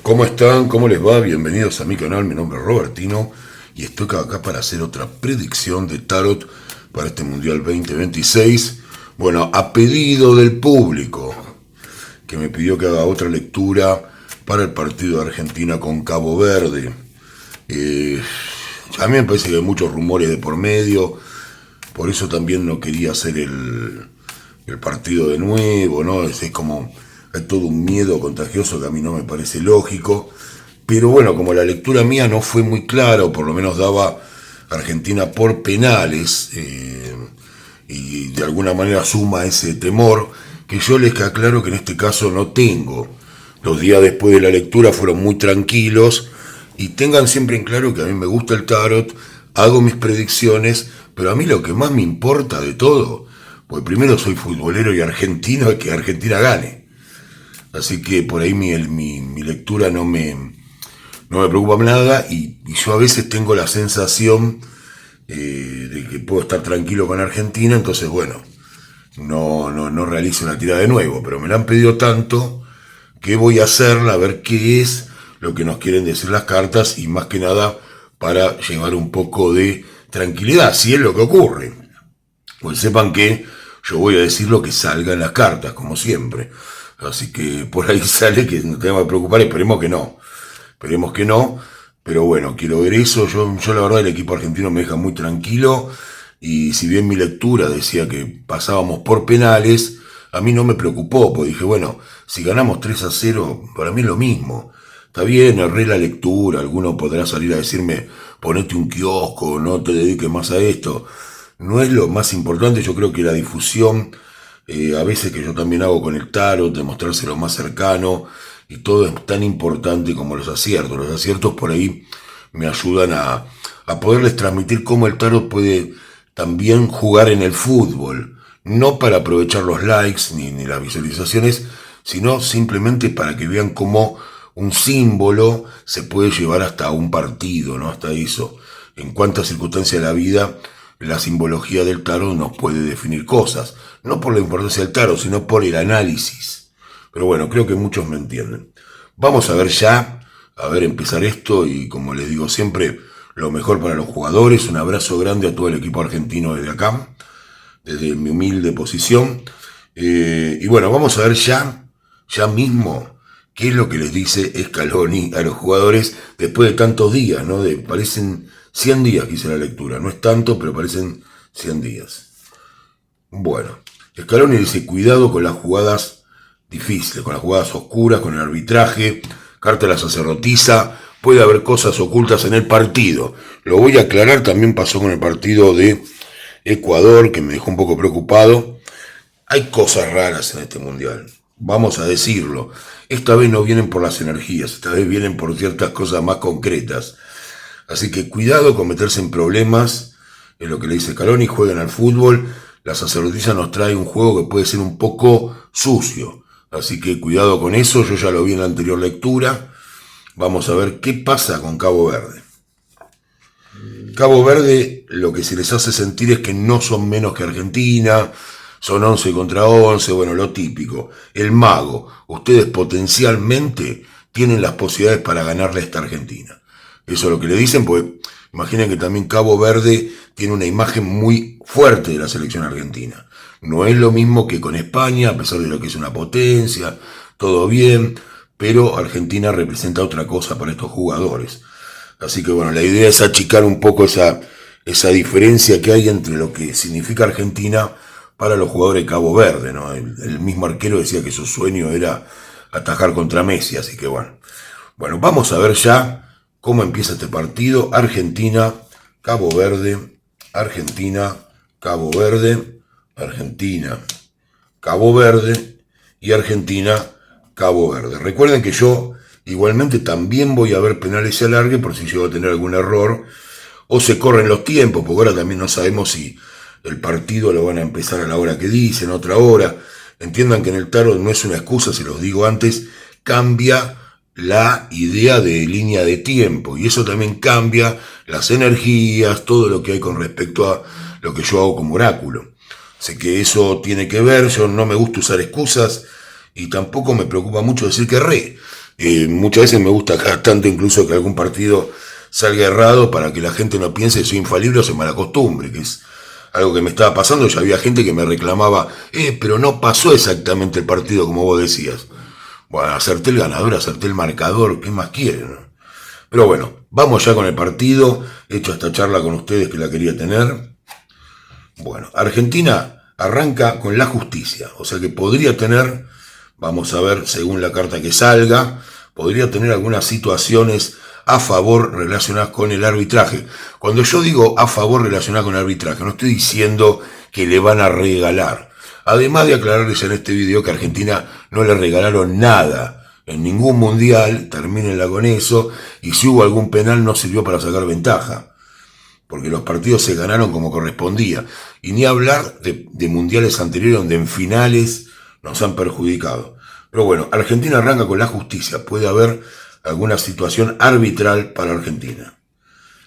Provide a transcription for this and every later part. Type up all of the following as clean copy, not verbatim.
¿Cómo están? ¿Cómo les va? Bienvenidos a mi canal, mi nombre es Robertino y estoy acá para hacer otra predicción de Tarot para este Mundial 2026. Bueno, a pedido del público, que me pidió que haga otra lectura para el partido de Argentina con Cabo Verde. A mí me parece que hay muchos rumores de por medio, por eso también no quería hacer el partido de nuevo, ¿no? Es como, hay todo un miedo contagioso que a mí no me parece lógico. Pero bueno, como la lectura mía no fue muy clara, o por lo menos daba Argentina por penales, y de alguna manera suma ese temor, que yo les aclaro que en este caso no tengo. Los días después de la lectura fueron muy tranquilos, y tengan siempre en claro que a mí me gusta el tarot, hago mis predicciones, pero a mí lo que más me importa de todo, pues primero soy futbolero y argentino, es que Argentina gane. Así que por ahí mi lectura no me preocupa nada, y yo a veces tengo la sensación de que puedo estar tranquilo con Argentina, entonces bueno, no realizo una tirada de nuevo, pero me la han pedido tanto que voy a hacerla, a ver qué es lo que nos quieren decir las cartas, y más que nada para llevar un poco de tranquilidad, si es lo que ocurre. Pues sepan que yo voy a decir lo que salga en las cartas, como siempre. Así que por ahí sale que no tenemos que preocupar, esperemos que no. Esperemos que no, pero bueno, quiero ver eso. Yo la verdad el equipo argentino me deja muy tranquilo, y si bien mi lectura decía que pasábamos por penales, a mí no me preocupó, porque dije, bueno, si ganamos 3-0, para mí es lo mismo. Está bien, erré la lectura, alguno podrá salir a decirme, ponete un kiosco, no te dediques más a esto. No es lo más importante, yo creo que la difusión, a veces que yo también hago con el tarot, demostrárselo más cercano, y todo es tan importante como los aciertos. Los aciertos por ahí me ayudan a poderles transmitir cómo el tarot puede también jugar en el fútbol, no para aprovechar los likes ni las visualizaciones, sino simplemente para que vean cómo un símbolo se puede llevar hasta un partido, ¿no? Hasta eso. En cuántas circunstancias de la vida la simbología del tarot nos puede definir cosas, no por la importancia del tarot, sino por el análisis. Pero bueno, creo que muchos me entienden. Vamos a ver ya, a ver empezar esto, y como les digo siempre, lo mejor para los jugadores. Un abrazo grande a todo el equipo argentino desde acá, desde mi humilde posición. Y bueno, vamos a ver ya mismo, qué es lo que les dice Scaloni a los jugadores después de tantos días, ¿no? Parecen 100 días que hice la lectura, no es tanto, pero parecen 100 días. Bueno, Scaloni dice, cuidado con las jugadas difíciles, con las jugadas oscuras, con el arbitraje, carta de la sacerdotisa, puede haber cosas ocultas en el partido. Lo voy a aclarar, también pasó con el partido de Ecuador, que me dejó un poco preocupado. Hay cosas raras en este mundial, vamos a decirlo. Esta vez no vienen por las energías, esta vez vienen por ciertas cosas más concretas. Así que cuidado con meterse en problemas, es lo que le dice Scaloni, jueguen al fútbol. La sacerdotisa nos trae un juego que puede ser un poco sucio, así que cuidado con eso, yo ya lo vi en la anterior lectura. Vamos a ver qué pasa con Cabo Verde. Cabo Verde, lo que se les hace sentir es que no son menos que Argentina, son 11 contra 11, bueno, lo típico. El mago, ustedes potencialmente tienen las posibilidades para ganarle a esta Argentina. Eso es lo que le dicen, porque imaginen que también Cabo Verde tiene una imagen muy fuerte de la selección argentina. No es lo mismo que con España, a pesar de lo que es una potencia, todo bien, pero Argentina representa otra cosa para estos jugadores. Así que bueno, la idea es achicar un poco esa diferencia que hay entre lo que significa Argentina para los jugadores de Cabo Verde, ¿no? El mismo arquero decía que su sueño era atajar contra Messi, así que bueno. Bueno, vamos a ver ya cómo empieza este partido. Argentina, Cabo Verde, Argentina, Cabo Verde, Argentina, Cabo Verde y Argentina, Cabo Verde. Recuerden que yo igualmente también voy a ver penales y alargue por si llego a tener algún error o se corren los tiempos, porque ahora también no sabemos si el partido lo van a empezar a la hora que dicen, otra hora. Entiendan que en el tarot no es una excusa, se los digo antes, cambia la idea de línea de tiempo, y eso también cambia las energías, todo lo que hay con respecto a lo que yo hago como oráculo. Sé que eso tiene que ver, yo no me gusta usar excusas y tampoco me preocupa mucho decir que erré. Muchas veces me gusta cada tanto incluso que algún partido salga errado para que la gente no piense que soy infalible o se malacostumbre, que es algo que me estaba pasando. Ya había gente que me reclamaba, pero no pasó exactamente el partido como vos decías. Bueno, acerté el ganador, acerté el marcador, ¿qué más quieren? Pero bueno, vamos ya con el partido. He hecho esta charla con ustedes que la quería tener. Bueno, Argentina arranca con la justicia, o sea que podría tener, vamos a ver según la carta que salga, podría tener algunas situaciones a favor relacionadas con el arbitraje. Cuando yo digo a favor relacionadas con el arbitraje, no estoy diciendo que le van a regalar. Además de aclararles en este video que a Argentina no le regalaron nada en ningún mundial, termínenla con eso, y si hubo algún penal no sirvió para sacar ventaja, porque los partidos se ganaron como correspondía. Y ni hablar de mundiales anteriores donde en finales nos han perjudicado. Pero bueno, Argentina arranca con la justicia. Puede haber alguna situación arbitral para Argentina.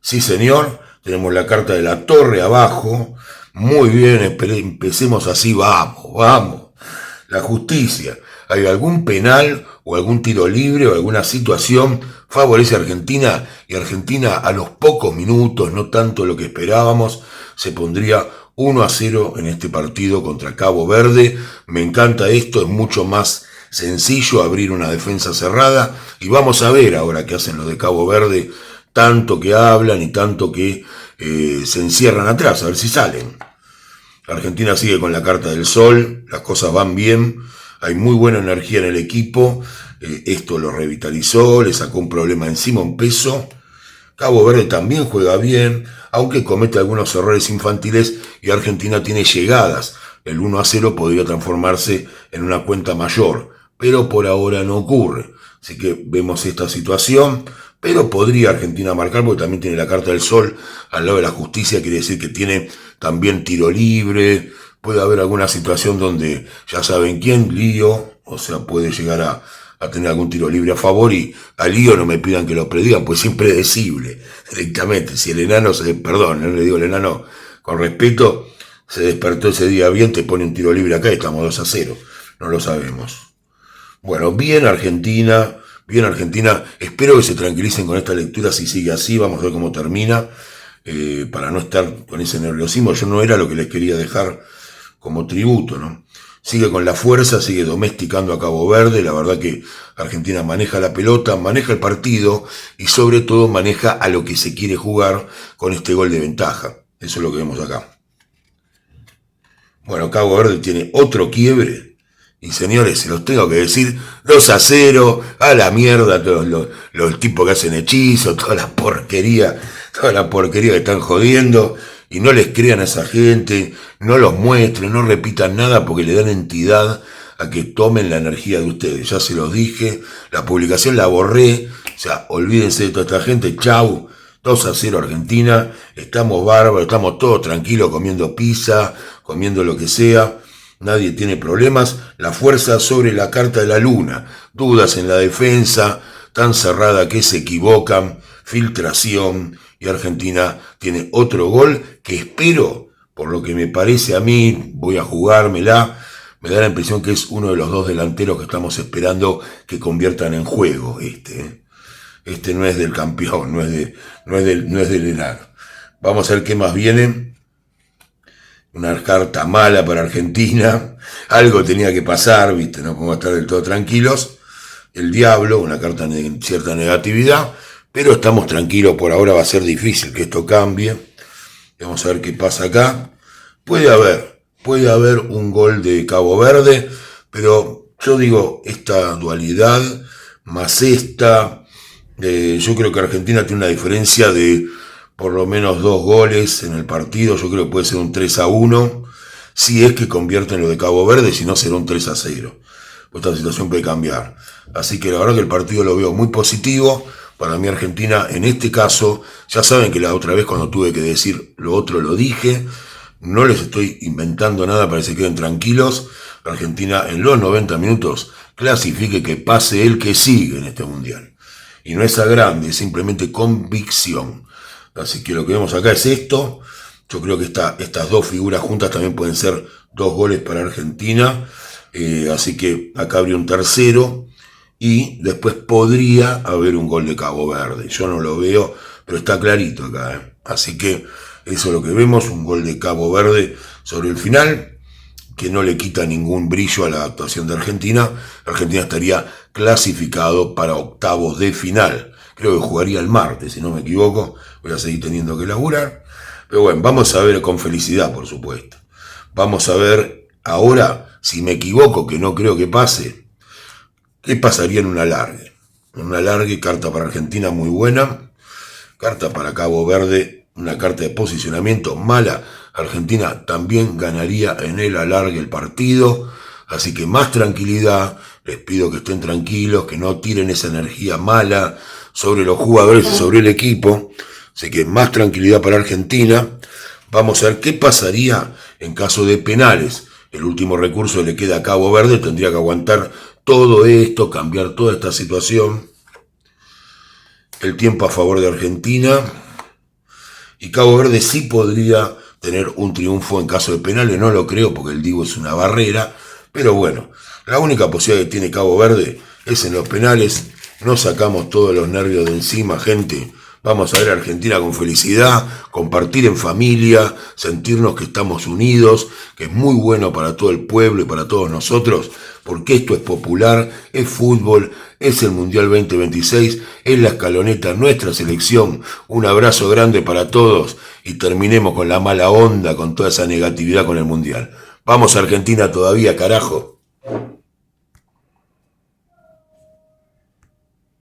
Sí, señor, tenemos la carta de la torre abajo. Muy bien, empecemos así, vamos, vamos. La justicia. ¿Hay algún penal o algún tiro libre o alguna situación favorece a Argentina? Y Argentina a los pocos minutos, no tanto lo que esperábamos, se pondría 1-0 en este partido contra Cabo Verde. Me encanta esto, es mucho más sencillo abrir una defensa cerrada. Y vamos a ver ahora qué hacen los de Cabo Verde, tanto que hablan y tanto que se encierran atrás, a ver si salen. Argentina sigue con la carta del sol, las cosas van bien, hay muy buena energía en el equipo, esto lo revitalizó, le sacó un problema encima, un peso. Cabo Verde también juega bien, aunque comete algunos errores infantiles y Argentina tiene llegadas. El 1-0 podría transformarse en una cuenta mayor, pero por ahora no ocurre. Así que vemos esta situación, pero podría Argentina marcar porque también tiene la carta del sol al lado de la justicia, quiere decir que tiene también tiro libre, puede haber alguna situación donde ya saben quién, Lío, o sea, puede llegar a tener algún tiro libre a favor y a Lío no me pidan que lo predigan, pues es impredecible directamente. Si el enano perdón, no le digo el enano con respeto, se despertó ese día bien, te pone un tiro libre acá y estamos 2-0, no lo sabemos. Bueno, bien Argentina, espero que se tranquilicen con esta lectura si sigue así, vamos a ver cómo termina, para no estar con ese nerviosismo. Yo no era lo que les quería dejar como tributo, ¿no? Sigue con la fuerza, sigue domesticando a Cabo Verde, la verdad que Argentina maneja la pelota, maneja el partido y sobre todo maneja a lo que se quiere jugar con este gol de ventaja. Eso es lo que vemos acá. Bueno, Cabo Verde tiene otro quiebre. Y señores, se los tengo que decir, 2-0, a la mierda todos los tipos que hacen hechizos, toda la porquería que están jodiendo. Y no les crean a esa gente, no los muestren, no repitan nada porque le dan entidad a que tomen la energía de ustedes. Ya se los dije, la publicación la borré, o sea, olvídense de toda esta gente, chau. 2-0 Argentina, estamos bárbaros, estamos todos tranquilos comiendo pizza, comiendo lo que sea, nadie tiene problemas. La fuerza sobre la carta de la luna, dudas en la defensa, tan cerrada que se equivocan, filtración, y Argentina tiene otro gol que espero, por lo que me parece a mí, voy a jugármela, me da la impresión que es uno de los dos delanteros que estamos esperando que conviertan en juego Este no es del campeón, no es del enano. Vamos a ver qué más viene. Una carta mala para Argentina. Algo tenía que pasar, ¿viste? No podemos estar del todo tranquilos. El diablo, una carta de cierta negatividad. Pero estamos tranquilos, por ahora va a ser difícil que esto cambie. Vamos a ver qué pasa acá. Puede haber un gol de Cabo Verde, pero yo digo, esta dualidad más esta... yo creo que Argentina tiene una diferencia de por lo menos 2 goles en el partido. Yo creo que puede ser un 3-1 si es que convierten lo de Cabo Verde, si no será un 3-0. Pues esta situación puede cambiar. Así que la verdad que el partido lo veo muy positivo. Para mí Argentina en este caso, ya saben que la otra vez cuando tuve que decir lo otro lo dije, no les estoy inventando nada para que se queden tranquilos. Argentina en los 90 minutos clasifique, que pase el que sigue en este mundial. Y no es a grande, es simplemente convicción. Así que lo que vemos acá es esto. Yo creo que estas dos figuras juntas también pueden ser 2 goles para Argentina. Así que acá habría un tercero. y después podría haber un gol de Cabo Verde. Yo no lo veo, pero está clarito acá, ¿eh? Así que eso es lo que vemos, un gol de Cabo Verde sobre el final, que no le quita ningún brillo a la actuación de Argentina. Argentina estaría clasificado para octavos de final. Creo que jugaría el martes, si no me equivoco. Voy a seguir teniendo que laburar. Pero bueno, vamos a ver con felicidad, por supuesto. Vamos a ver ahora, si me equivoco, que no creo que pase, qué pasaría en un alargue. En un alargue, carta para Argentina muy buena. Carta para Cabo Verde, una carta de posicionamiento mala. Argentina también ganaría en el alargue el partido. Así que más tranquilidad. Les pido que estén tranquilos, que no tiren esa energía mala sobre los jugadores y sobre el equipo. Así que más tranquilidad para Argentina. Vamos a ver qué pasaría en caso de penales. El último recurso le queda a Cabo Verde. Tendría que aguantar todo esto, cambiar toda esta situación. El tiempo a favor de Argentina. Y Cabo Verde sí podría tener un triunfo en caso de penales. No lo creo porque el Divo es una barrera. Pero bueno, la única posibilidad que tiene Cabo Verde es en los penales. Nos sacamos todos los nervios de encima, gente. Vamos a ver a Argentina con felicidad, compartir en familia, sentirnos que estamos unidos, que es muy bueno para todo el pueblo y para todos nosotros, porque esto es popular, es fútbol, es el Mundial 2026, es la escaloneta, nuestra selección. Un abrazo grande para todos y terminemos con la mala onda, con toda esa negatividad con el Mundial. Vamos Argentina todavía, carajo.